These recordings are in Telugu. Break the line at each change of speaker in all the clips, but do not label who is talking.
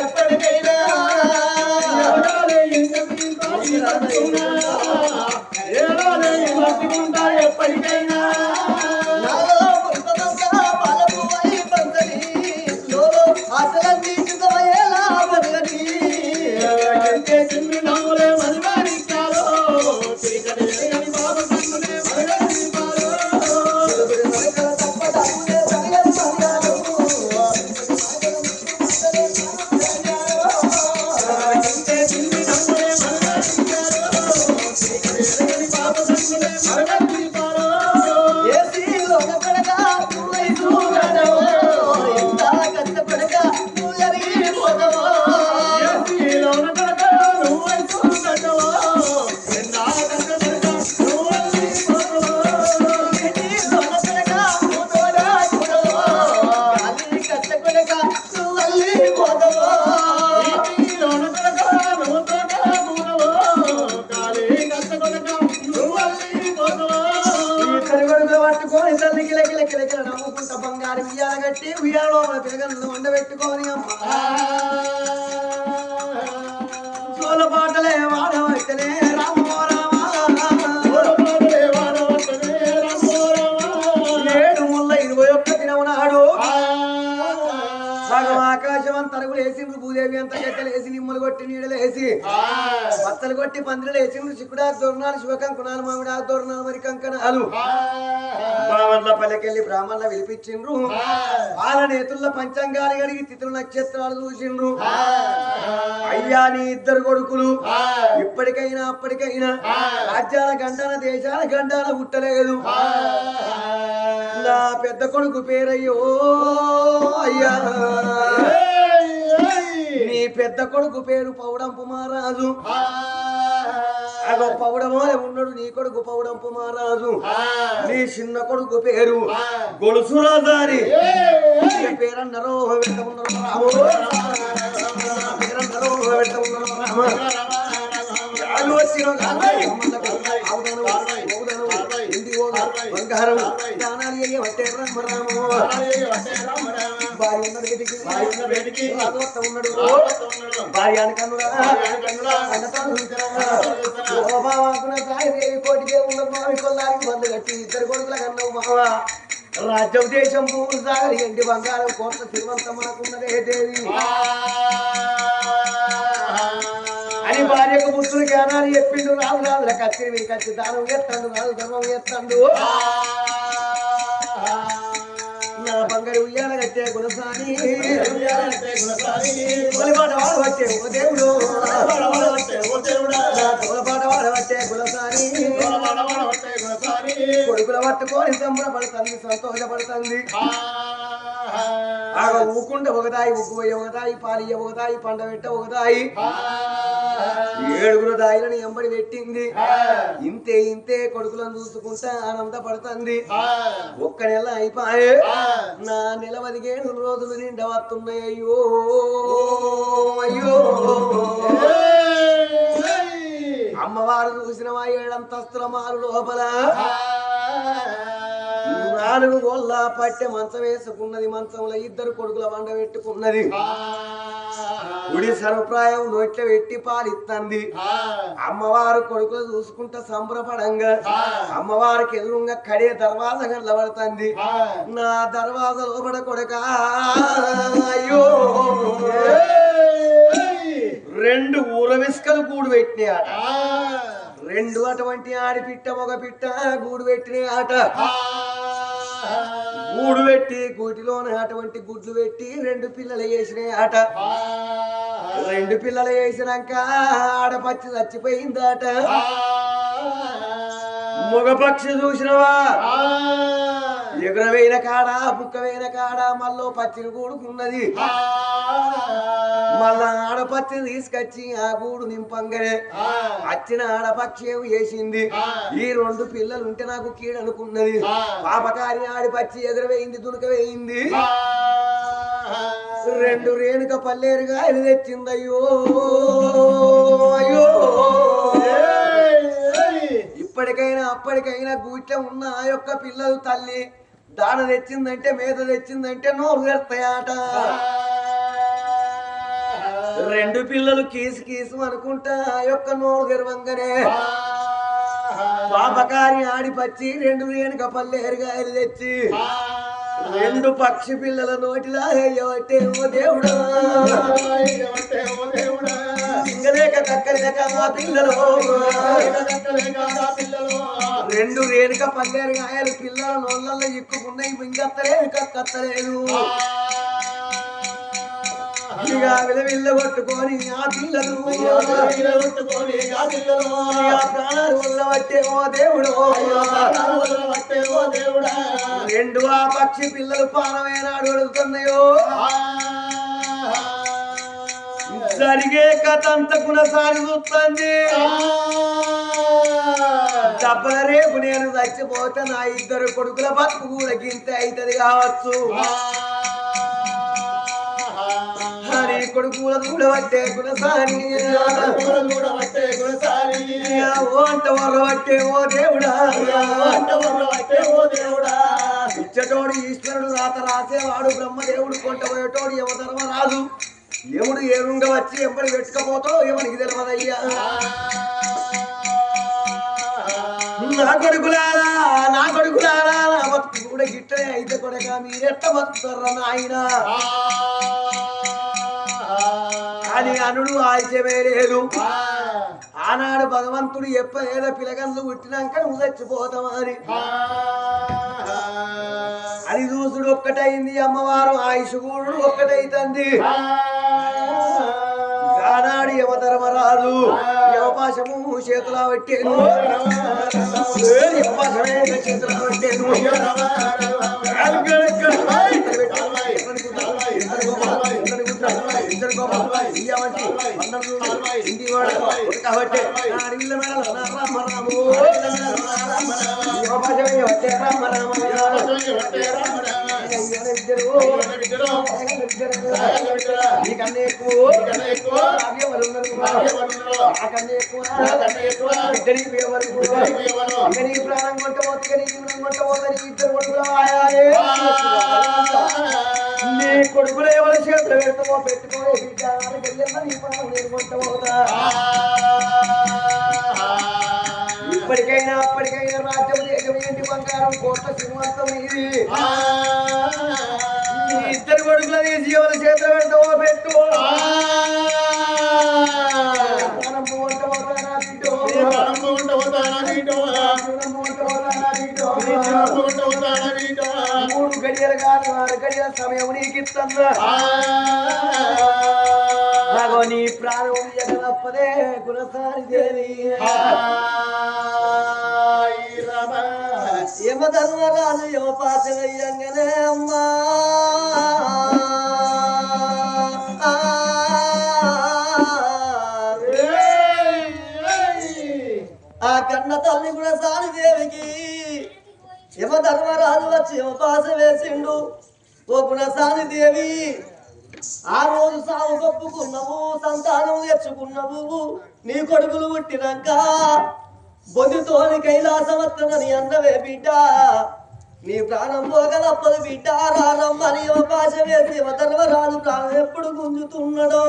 ఎప్పటికైనా ఎప్పటికైనా నమ్ముకుంటా బంగారు ఉయ్యాల కట్టి ఉయ్యాలో పిల్లగలను వండబెట్టుకొని చోల పాటలే వాడవచ్చనే రామో రామ ఏడు ముళ్ళ 21 దినమునాడు సగం ఆకాశం అంత అరుగులు వేసిండ్రు భూదేవి అంత గట్టలేసి నిమ్మలు కొట్టి నీడలేసి పత్తలు కొట్టి పందిరలు వేసిండ్రు చిక్కుడా దొరణాలు శివకంకుణాలు మామిడా దొరణాలు మరి కంకణాలు బ్రాహ్మణుల పల్లెకెళ్ళి బ్రాహ్మణుల విలిపించిండ్రు వాళ్ళ నేతుల పంచాంగాలు గడిగి తిథులు నక్షత్రాలు చూసిండ్రు అయ్యా నీ ఇద్దరు కొడుకులు ఇప్పటికైనా అప్పటికైనా రాజ్యాల గండాన దేశాల గండాన పుట్టలేదు నా పెద్ద కొడుకు పేరయ్యో అయ్యా నీ పెద్ద కొడుకు పేరు పౌడంపు మహారాజు అగో పౌడమోలే ఉన్నాడు నీ కొడుకు పౌడంపు మహారాజు నీ చిన్న కొడుకు పేరు గొలుసు రాజాని పేరన్నరో బంగారం భార్యాని కన్నుడా కోటి దేవుళ్ళ మామి కొల్లారికి బంధు కట్టి ఇద్దరు కొడుకుల కన్నావు మావా రాజ్యం దేశం పూలు సాగలి ఎండి బంగారం కోట్ల శ్రీమంతం మనకున్నదే దేవి అని భార్యకు ముత్తులు జ్ఞానాన్ని చెప్పిండు రాదు రాదుల కత్తిరి కత్తి దానం చేస్తాడు రాదు ధర్మం చేస్తాడు నా బంగారు ఉయ్యాల కట్టే గుణసాని పాట వాడబట్టే ఓ దేవుడు పాట వాడబట్టే గుణసాని కొడుకుల పట్టుకొని సంబరపడుతుంది సంతోషపడుతుంది ఆగ ఊకుంటే ఒకదాయి ఉగ్గుపోయి ఒకదాయి పాలియ ఒకదాయి పండబెట్ట ఒకదాయి 7 దాయిలను ఎంబడి పెట్టింది ఇంతే ఇంతే కొడుకులను చూసుకుంటా ఆనందపడుతుంది ఒక్క నెల అయిపోయే నా నెల 15 రోజులు నిండా వస్తున్నాయి అయ్యో అయ్యో అమ్మవారు చూసిన 7 అంతస్తుల మారు లోపల 4 గోళ్ళ పట్టె మంచం వేసుకున్నది మంచంలో 2 కొడుకుల వండ పెట్టుకున్నది గుడి సరప్రాయం నోట్ల పెట్టి పాలిస్తుంది అమ్మవారు కొడుకులు చూసుకుంటా సంబరపడంగా అమ్మవారికి ఎదురుగా కడే దర్వాజ గల్లబడుతుంది నా దర్వాజ లోపల కొడుక అయ్యో 2 ఊరవిస్కలు కూడు పెట్టినాయి ఆట 2 అటువంటి ఆడిపిట్ట మగ పిట్ట గూడు పెట్టిన ఆట గూడు పెట్టి గూటిలోనే అటువంటి గుడ్లు పెట్టి 2 పిల్లలు వేసిన ఆట 2 పిల్లలు వేసినాక ఆడపచ్చి చచ్చిపోయిందాట మగపక్షి చూసినవా ఎగురవేన కాడ బుక్కవేన కాడ మళ్ళీ పచ్చిని కూడుకున్నది మళ్ళా ఆడపచ్చిని తీసుకొచ్చి ఆ గూడు నింపంగనే వచ్చిన ఆడపక్షి ఏమి వేసింది ఈ 2 పిల్లలు ఉంటే నాకు కీడనుకున్నది పాపకారి ఆడిపచ్చి ఎగురవేయింది దునక వేయింది 2 రేణుక పల్లేరుగాయలు తెచ్చిందయ్యో అయ్యో ఇప్పటికైనా అప్పటికైనా గూట్ల ఉన్న ఆ యొక్క పిల్లలు తల్లి దాన తెచ్చిందంటే మేత తెచ్చిందంటే నోరు తెస్తాయట 2 పిల్లలు కీసు కీసు అనుకుంటా ఆ యొక్క నోరు తెరవంగానే పాపకారి ఆడిపచ్చి 2 రేణుక పల్లేరుగాయలు తెచ్చి 2 పక్షి పిల్లల నోటిలా అయ్యవట్టే ఓ దేవుడా ఇంగలేక కక్కలేక మా పిల్లలు 2 రేణుక పల్లేరుగాయలు పిల్లల నోళ్ళల్లో ఇక్కుకున్నాయి ఇంకత్తలేదు కక్కత్తలేదు ఇక విలవిల్ల కొట్టుకొని ఆ పిల్లలు ప్రాణాలు వల్లబట్టే ఓ దేవుడు 2 ఆ పక్షి పిల్లలు పానమేనాడు అడుగుతున్నాయో జరిగే కథ అంత గుణసారి చూస్తుంది దెబ్బల రేపు నేను చచ్చిపోతే నా 2 కొడుకుల బతుకు కూడా గింత అవుతుంది కావచ్చు అని కొడుకుల చూడబట్టే గుణసారి ఓ అంట వరబట్టే ఓ దేవుడా ఇచ్చటోడు ఈశ్వరుడు రాత రాసేవాడు బ్రహ్మదేవుడు కొంటపోయేటోడు యమధర్మరాజు యముడు ఏరుంగా వచ్చి ఎంబడి పెట్టుకపోతావు ఎవరికి తెలియదయ్యా నా కొడుకులారా నా బతుకు కూడా గిట్టనే అయితే కొడక మీరెట్ట బతుకుతారా నాయన అని అనుడు ఆశయమే లేదు ఆనాడు భగవంతుడు ఏదో పిలగన్లు పుట్టినాక నువ్వు చచ్చిపోతామని అది చూసుడు ఒక్కటైంది అమ్మవారు ఆయుషుడు ఒక్కటైతుంది ఆనాడు యమధర్మరాజు యమపాశము చేతులా పెట్టేను యమపాశమే చేతులా పెట్టేను ఇంటి వాడు కాబట్టి అడవిలో రామరాము నీకన్నా ఎక్కువ ప్రాణం కొంటపోతే నీ జీవనం కొంటపోతే 2 కొడుకులు ఆయాలే నీ కొడుకులు ఎవరి చేతులు పెడతామో పెట్టుకోలే బిడ్డ నీ ప్రాణం నేను కొంటపోతా ఇప్పటికైనా అప్పటికైనా రాజ్యం దేశం ఏంటి బంగారం కోట్ల సింహాంతం ఇది 2 కొడుకులు తీసి ఎవరి చేతులు పెడతామో పెట్టు మూడు గడియలు కాదు 6 గడియల సమయం నీకు ఇస్తున్నా నీ ప్రాణం తప్పదే గుణసారి దేవి యమధర్మరాజు యమపాశమయ్యంగానే అమ్మా ఆ కన్న తల్లి గుణసారి దేవికి యమధర్మరాజు వచ్చి యమపాశ వేసిండు ఓ గుణసారి దేవి ఆ రోజు సాగు కప్పుకున్నావు సంతానం తెచ్చుకున్నావు నీ కొడుకులు పుట్టినాక బొద్దుతోని కైలాసవత్తనని అన్నవే బిడ్డ నీ ప్రాణం పోగలప్పదు బిడ్డ రారమ్మని అవకాశం వేసి యమధర్మరాజు ప్రాణం ఎప్పుడు గుంజుతున్నాడో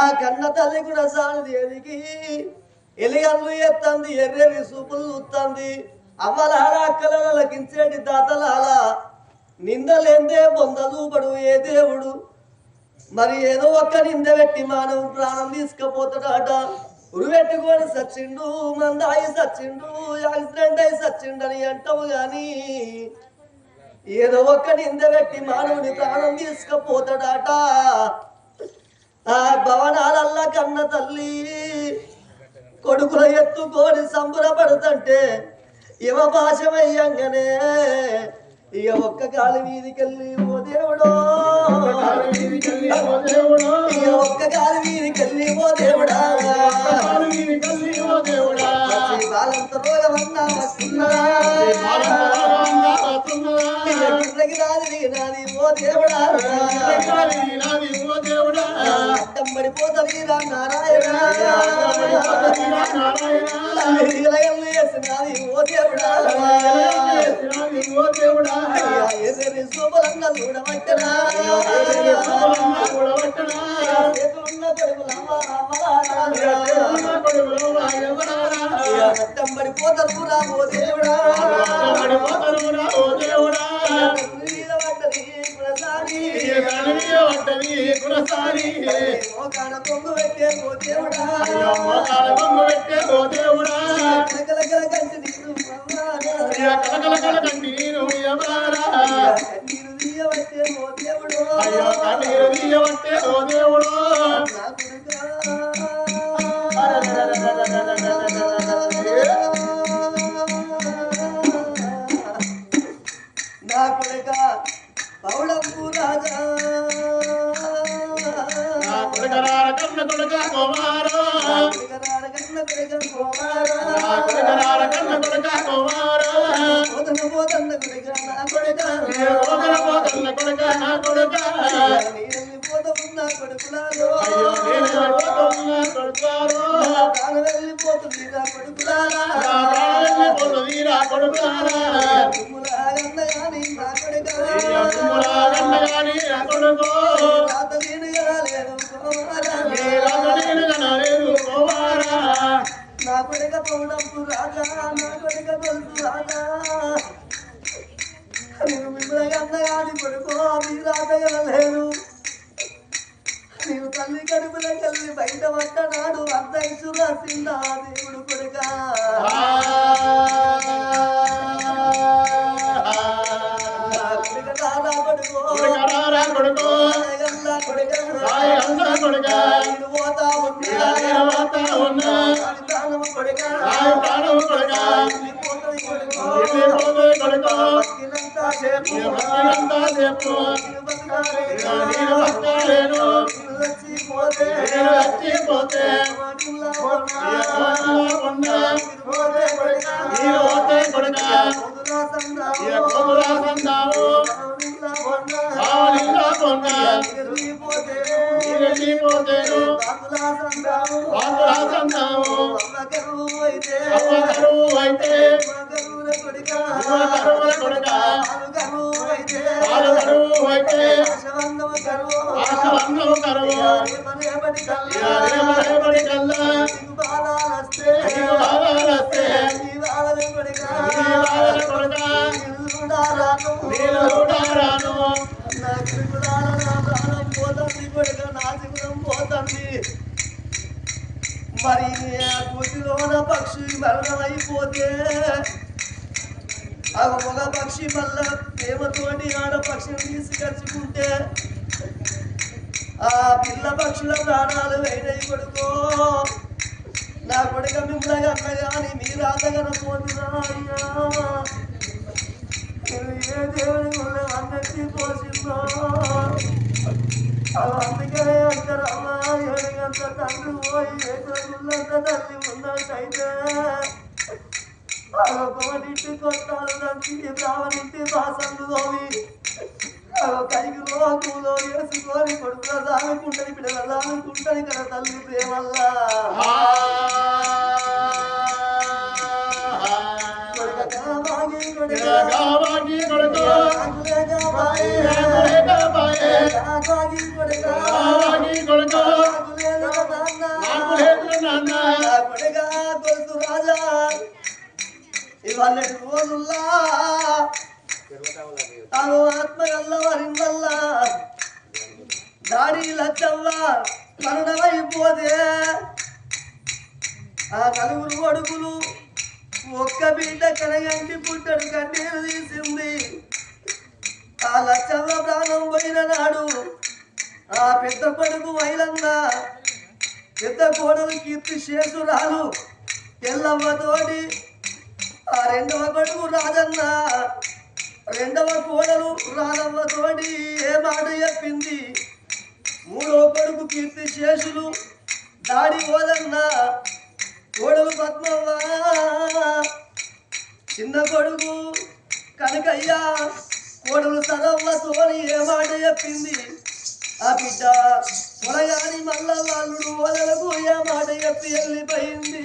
ఆ కన్న తల్లి కూడా సానుదేవికి ఎలిగన్లు ఎత్తంది ఎర్రెవి సూపులు చూస్తుంది అమ్మలాల అక్కలకించేటి దాతలాల నిందలేందే బొందలూపడు ఏ దేవుడు మరి ఏదో ఒక్క నింద పెట్టి మానవు ప్రాణం తీసుకపోతాడట ఉరువెట్టుకొని సచ్చిండు మందాయి సచ్చిండు యాక్సిడెంట్ అయి సచ్చిండని అంటావు గాని ఏదో ఒక్క నింద పెట్టి మానవుని ప్రాణం తీసుకపోతాడట ఆ భవనాలల్లా కన్న తల్లి కొడుకుల ఎత్తుకొని సంబరపడుతుంటే ఇవ భాషమయ్యంగానే ఇక ఒక్క గాలి వీధికెళ్ళి ఓ దేవుడో ఇక ఒక్క గాలి వీధికెళ్ళి ఓ దేవుడా బాలంత రోగమన్నా వస్తున్నా
దేవుడా అడ్డం పడిపోతా వీరా నారాయణ వేసినది ఓ దేవుడా ఎదురు శోభలంగా చూడవచ్చనా అడ్డం పడిపోతారు రా ఓ దేవుడా మోకాడ కొంగు పెట్టే ఓ దేవుడా కలకల కంటి నీరు కన్నీరు తీయవట్టే ఓ దేవుడు నా కొడుక పౌడంపు రాజా
కన్న కొడుక కుమారా
పోతన్న కొడుక నా కొడుక వెళ్ళిపోతున్న కొడుకులాలో ప్రాణ వెళ్ళిపోతుంది నా కొడుకులారా తుమ్ములాగన్న గాని నా కొడుక రాత లేదు నా కొడుక పౌడంపు రాజా నా కొడుక గొలుసు రాజా నేను మిమ్మల్ని అన్నగాని కొడుకో మీ రాజగలలేదు నీవు తల్లి కడుపులకెళ్ళి బయట పడ్డనాడు అర్ధైసు రాసిందా దేవుడు కొడుక పోతా ఉన్నా మరి గుదిలోన పక్షి మరణమైపోతే ఆ మగ పక్షి మళ్ళా ప్రేమతోటి ఆడ పక్షిని తీసుకొచ్చుకుంటే ఆ పిల్ల పక్షుల ప్రాణాలు వేడై కొడుకో నా కొడుక మిమ్మల్ని అన్నగాని మీరు ఆతగన పోతున్నా అయ్యా ఏ దేవుని వల్ల అన్నకి పోసిందో అందుకే అంటారు అమ్మా ఏడుగంత తండ్రి పోయి ఏడుగుళ్ళంత తల్లి ఉన్నట్టయితే ఒకటింటి కొట్టాలు దంచి బ్రాహ్మణింటి బాసండు తోమి కైకిలో కూలో వేసుకొని కొడుకుల సాగుకుంటని పిల్లల సాగుకుంటని కదా తల్లి ప్రేమల్లా ఇవన్నటి రోజుల్లా తాను ఆత్మగల్ల వరిందల్లా దాడి లచ్చవ్వ మరణమైపోతే ఆ నలుగురు కొడుకులు ఒక్క బిడ్డ కనగంటి పుట్టడు కన్నీరు తీసింది ఆ లచ్చవ్వ ప్రాణం పోయిన నాడు ఆ పెద్ద కొడుకు వైలన్న పెద్ద కోడలు కీర్తి శేషురాలు ఎల్లవ్వతోటి ఆ రెండవ కొడుకు రాజన్న రెండవ కోడలు రాధవ్వతోటి ఏ మాట చెప్పింది మూడవ కొడుకు కీర్తి శేషులు దాడి ఓదన్న కోడలు పద్మవ్వ చిన్న కొడుకు కనకయ్య కోడలు సరవ్వతోని ఏ మాట చెప్పింది ఆ బిడ్డ పొలగాని మల్ల వాళ్ళు వదలకు ఏ మాట చెప్పి వెళ్ళిపోయింది